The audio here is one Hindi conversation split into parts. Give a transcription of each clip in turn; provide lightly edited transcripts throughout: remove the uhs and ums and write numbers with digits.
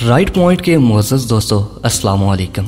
राइट पॉइंट के मुअज़्ज़ज़ दोस्तों अस्सलाम वालेकुम।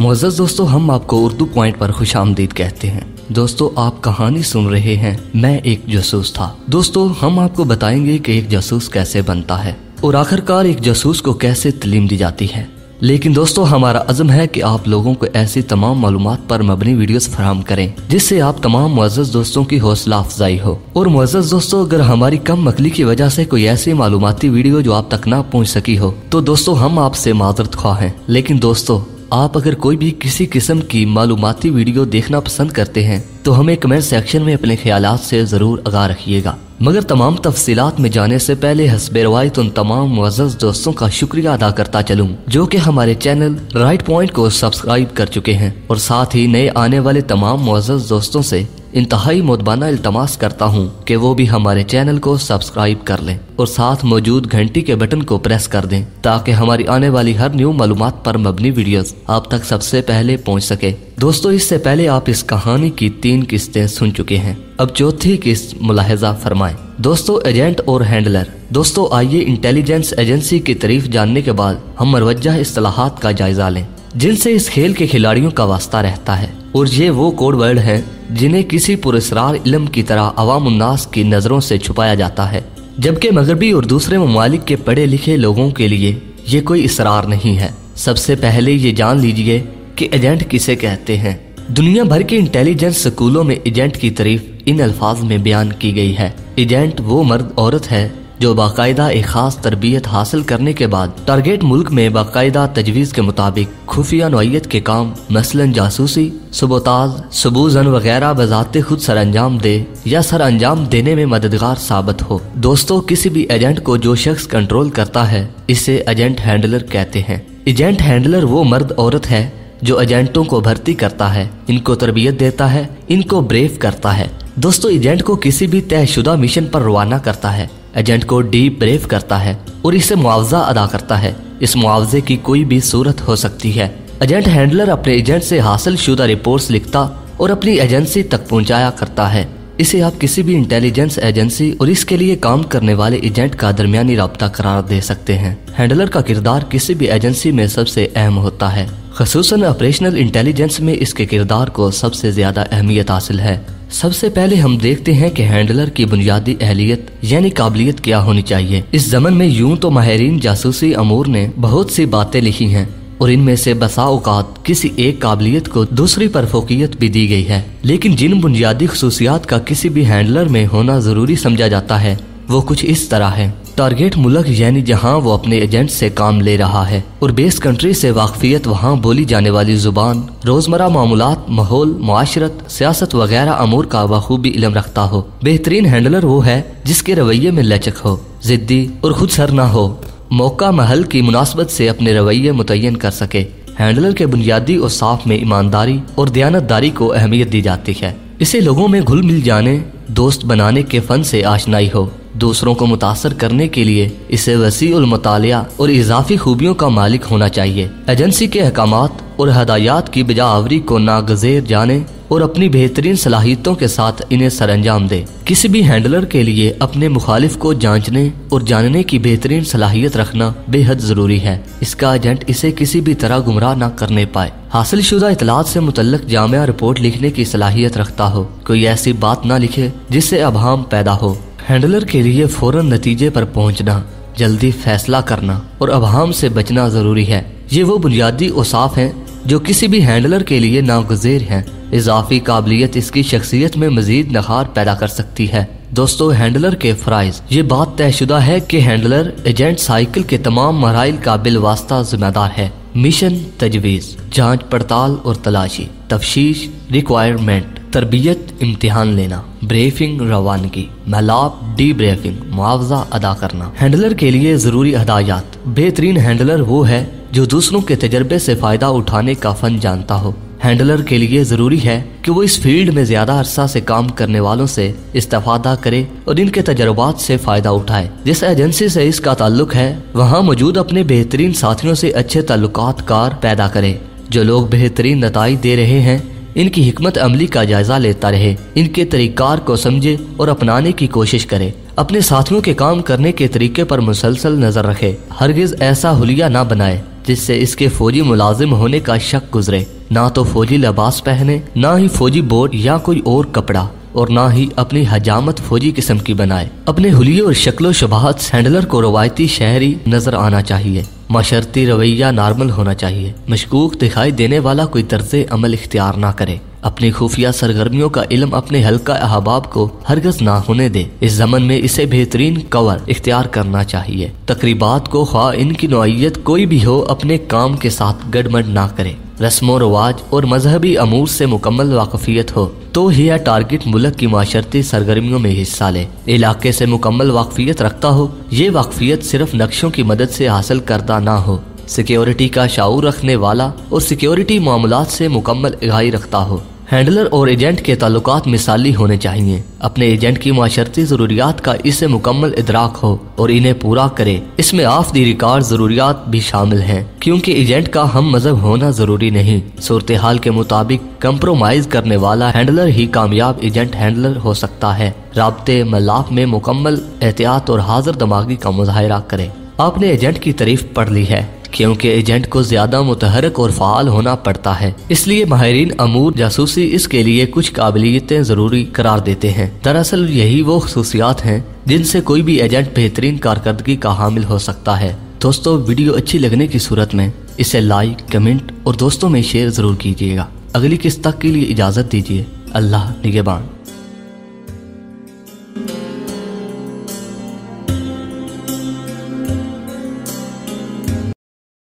मुअज़्ज़ज़ दोस्तों, हम आपको उर्दू पॉइंट पर खुशामदीद कहते हैं। दोस्तों, आप कहानी सुन रहे हैं मैं एक जासूस था। दोस्तों, हम आपको बताएंगे कि एक जासूस कैसे बनता है और आखिरकार एक जासूस को कैसे तालीम दी जाती है। लेकिन दोस्तों, हमारा अज़्म है कि आप लोगों को ऐसी तमाम मालूमात पर मबनी वीडियोस फराहम करें जिससे आप तमाम मुअज़्ज़ज़ दोस्तों की हौसला अफजाई हो। और मुअज़्ज़ज़ दोस्तों, अगर हमारी कम अक्ली की वजह से कोई ऐसी मालूमाती वीडियो जो आप तक ना पहुंच सकी हो तो दोस्तों हम आपसे माजरत ख्वाह हैं। लेकिन दोस्तों, आप अगर कोई भी किसी किस्म की मालूमाती वीडियो देखना पसंद करते हैं तो हमें कमेंट सेक्शन में अपने ख्यालात से जरूर आगाह रखिएगा। मगर तमाम तफसीलात में जाने से पहले हस्बे रवायत उन तमाम मुअज़्ज़ज़ दोस्तों का शुक्रिया अदा करता चलूं जो कि हमारे चैनल राइट पॉइंट को सब्सक्राइब कर चुके हैं, और साथ ही नए आने वाले तमाम मुअज़्ज़ज़ दोस्तों से इंतहाई मुतबाना इल्तमास करता हूँ कि वो भी हमारे चैनल को सब्सक्राइब कर लें और साथ मौजूद घंटी के बटन को प्रेस कर दें ताकि हमारी आने वाली हर न्यू मालूमात पर मबनी वीडियोस आप तक सबसे पहले पहुँच सके। दोस्तों, इससे पहले आप इस कहानी की 3 किस्तें सुन चुके हैं, अब चौथी किस्त मुलाहिजा फरमाएं। दोस्तों, एजेंट और हैंडलर। दोस्तों, आइए इंटेलिजेंस एजेंसी की तारीफ जानने के बाद हम मरवज्जा इस्तिलाहात का जायजा लें जिनसे इस खेल के खिलाड़ियों का वास्ता रहता है, और ये वो कोड वर्ड हैं जिन्हें किसी पुरस्कार इल्म की तरह अवाम उन्नास की नजरों से छुपाया जाता है, जबकि मगरबी और दूसरे ममालिक के पढ़े लिखे लोगों के लिए ये कोई इसरार नहीं है। सबसे पहले ये जान लीजिए कि एजेंट किसे कहते हैं। दुनिया भर के इंटेलिजेंस स्कूलों में एजेंट की तारीफ इन अल्फाज में बयान की गई है। एजेंट वो मर्द औरत है जो बाकायदा एक खास तरबियत हासिल करने के बाद टारगेट मुल्क में बाकायदा तजवीज़ के मुताबिक खुफिया नौइयत के काम मसलन जासूसी, सबोताज, सबूजन वगैरह बजाते खुद सर अंजाम दे या सर अंजाम देने में मददगार साबित हो। दोस्तों, किसी भी एजेंट को जो शख्स कंट्रोल करता है इसे एजेंट हैंडलर कहते हैं। एजेंट हैंडलर वो मर्द औरत है जो एजेंटों को भर्ती करता है, इनको तरबियत देता है, इनको ब्रेव करता है। दोस्तों, एजेंट को किसी भी तयशुदा मिशन पर रवाना करता है, एजेंट को डीप ब्रेव करता है और इसे मुआवजा अदा करता है। इस मुआवजे की कोई भी सूरत हो सकती है। एजेंट हैंडलर अपने एजेंट से हासिल शुदा रिपोर्ट्स लिखता और अपनी एजेंसी तक पहुंचाया करता है। इसे आप किसी भी इंटेलिजेंस एजेंसी और इसके लिए काम करने वाले एजेंट का दरमियानी राब्ता करार दे सकते हैं। हैंडलर का किरदार किसी भी एजेंसी में सबसे अहम होता है, ख़ुसूसन ऑपरेशनल इंटेलिजेंस में इसके किरदार को सबसे ज्यादा अहमियत हासिल है। सबसे पहले हम देखते हैं कि हैंडलर की बुनियादी अहलियत यानी काबिलियत क्या होनी चाहिए। इस जमन में यूं तो माहिरीन जासूसी अमूर ने बहुत सी बातें लिखी हैं और इनमें से बसा औकात किसी एक काबिलियत को दूसरी पर फोकियत भी दी गई है, लेकिन जिन बुनियादी खसूसियात का किसी भी हैंडलर में होना जरूरी समझा जाता है वो कुछ इस तरह है। टारगेट मुल्क यानी जहां वो अपने एजेंट से काम ले रहा है, और बेस कंट्री से वाकफियत वहां बोली जाने वाली जुबान, रोजमर्रा मामूलात, माहौल, मुआशरत, सियासत वगैरह अमूर का बखूबी इल्म रखता हो। बेहतरीन हैंडलर वो है जिसके रवैये में लचक हो, जिद्दी और खुद सर ना हो, मौका महल की मुनासबत से अपने रवैये मुतय्यन कर सके। हैंडलर के बुनियादी और साफ में ईमानदारी और दयानतदारी को अहमियत दी जाती है। इसे लोगों में घुल मिल जाने, दोस्त बनाने के फन से आशनाई हो। दूसरों को मुतासर करने के लिए इसे वसीउल मुतालिया और इजाफी खूबियों का मालिक होना चाहिए। एजेंसी के अहकामात और हदायत की बिजावरी को नागज़ेर जाने और अपनी बेहतरीन सलाहियतों के साथ इन्हें सरअंजाम दे। किसी भी हैंडलर के लिए अपने मुखालिफ को जांचने और जानने की बेहतरीन सलाहियत रखना बेहद जरूरी है। इसका एजेंट इसे किसी भी तरह गुमराह न करने पाए, हासिल शुदा इतलात से मुतल्लिक जामिया रिपोर्ट लिखने की सलाहियत रखता हो, कोई ऐसी बात न लिखे जिससे अबहाम पैदा हो। हैंडलर के लिए फौरन नतीजे पर पहुंचना, जल्दी फैसला करना और अबहाम से बचना जरूरी है। ये वो बुनियादी औसाफ हैं जो किसी भी हैंडलर के लिए नागुज़ेर हैं। इजाफी काबिलियत इसकी शख्सियत में मजीद नखार पैदा कर सकती है। दोस्तों, हैंडलर के फ़राइज़। ये बात तयशुदा है कि हैंडलर एजेंट साइकिल के तमाम मराइल का बिलवास्ता जिम्मेदार है। मिशन, तजवीज़, जांच पड़ताल और तलाशी, तफ्शीश, रिक्वायरमेंट, तरबियत, इम्तिहान लेना, ब्रीफिंग, रवानगी, मैलाब, डी ब्रीफिंग, मुआवजा अदा करना। हैंडलर के लिए जरूरी हदायत। बेहतरीन हैंडलर वो है जो दूसरों के तजर्बे से फायदा उठाने का फन जानता हो। हैंडलर के लिए जरूरी है कि वो इस फील्ड में ज्यादा अरसा से काम करने वालों से इस्तेफादा करे और इनके तजर्बात से फायदा उठाए। जिस एजेंसी से इसका ताल्लुक है वहाँ मौजूद अपने बेहतरीन साथियों से अच्छे ताल्लुकात कार पैदा करे। जो लोग बेहतरीन नताइज दे रहे हैं इनकी हिकमत अमली का जायजा लेता रहे, इनके तरीकार को समझे और अपनाने की कोशिश करे। अपने साथियों के काम करने के तरीके पर मुसलसल नजर रखे। हरगिज ऐसा हुलिया ना बनाए जिससे इसके फौजी मुलाजिम होने का शक गुजरे। ना तो फौजी लिबास पहने, ना ही फौजी बोर्ड या कोई और कपड़ा, और ना ही अपनी हजामत फौजी किस्म की बनाए। अपने हुलिये और शक्लो शबाहत हैंडलर को रवायती शहरी नजर आना चाहिए। माशरती रवैया नॉर्मल होना चाहिए। मशकूक दिखाई देने वाला कोई तर्ज़े अमल इख्तियार ना करे। अपनी खुफिया सरगर्मियों का इल्म अपने हल्का अहबाब को हरगज ना होने दे। इस जमन में इसे बेहतरीन कवर इख्तियार करना चाहिए। तकरीबात को ख्वाह इनकी नौइयत कोई भी हो अपने काम के साथ गड़बड़ ना करे। रस्मो रवाज और मजहबी अमूर से मुकम्मल वाकफियत हो तो ही यह टारगेट मुल्क की माशरती सरगर्मियों में हिस्सा ले। इलाके से मुकम्मल वाकफियत रखता हो। ये वाकफियत सिर्फ नक्शों की मदद से हासिल करदा ना हो। सिक्योरिटी का शाऊर रखने वाला और सिक्योरिटी मामलात से मुकम्मल आगाही रखता हो। हैंडलर और एजेंट के ताल्लुकात मिसाली होने चाहिए। अपने एजेंट की माशरती जरूरियात का इसे मुकम्मल इदराक हो और इन्हें पूरा करे। इसमें ऑफ द रिकॉर्ड जरूरियात भी शामिल हैं, क्योंकि एजेंट का हम मजहब होना जरूरी नहीं। सूरत हाल के मुताबिक कंप्रोमाइज करने वाला हैंडलर ही कामयाब एजेंट हैंडलर हो सकता है। राब्ते मलाफ में मुकम्मल एहतियात और हाजिर दिमागी का मुजाहिरा करे। आपने एजेंट की तारीफ पढ़ ली है, क्योंकि एजेंट को ज्यादा मुतहरक और फाल होना पड़ता है। इसलिए माहिरीन अमूर जासूसी इसके लिए कुछ काबिलियतें जरूरी करार देते हैं। दरअसल यही वो खुसूसियात हैं जिनसे कोई भी एजेंट बेहतरीन कारकर्दगी का हामिल हो सकता है। दोस्तों, वीडियो अच्छी लगने की सूरत में इसे लाइक, कमेंट और दोस्तों में शेयर जरूर कीजिएगा। अगली किस्त तक के लिए इजाजत दीजिए। अल्लाह निगहबान।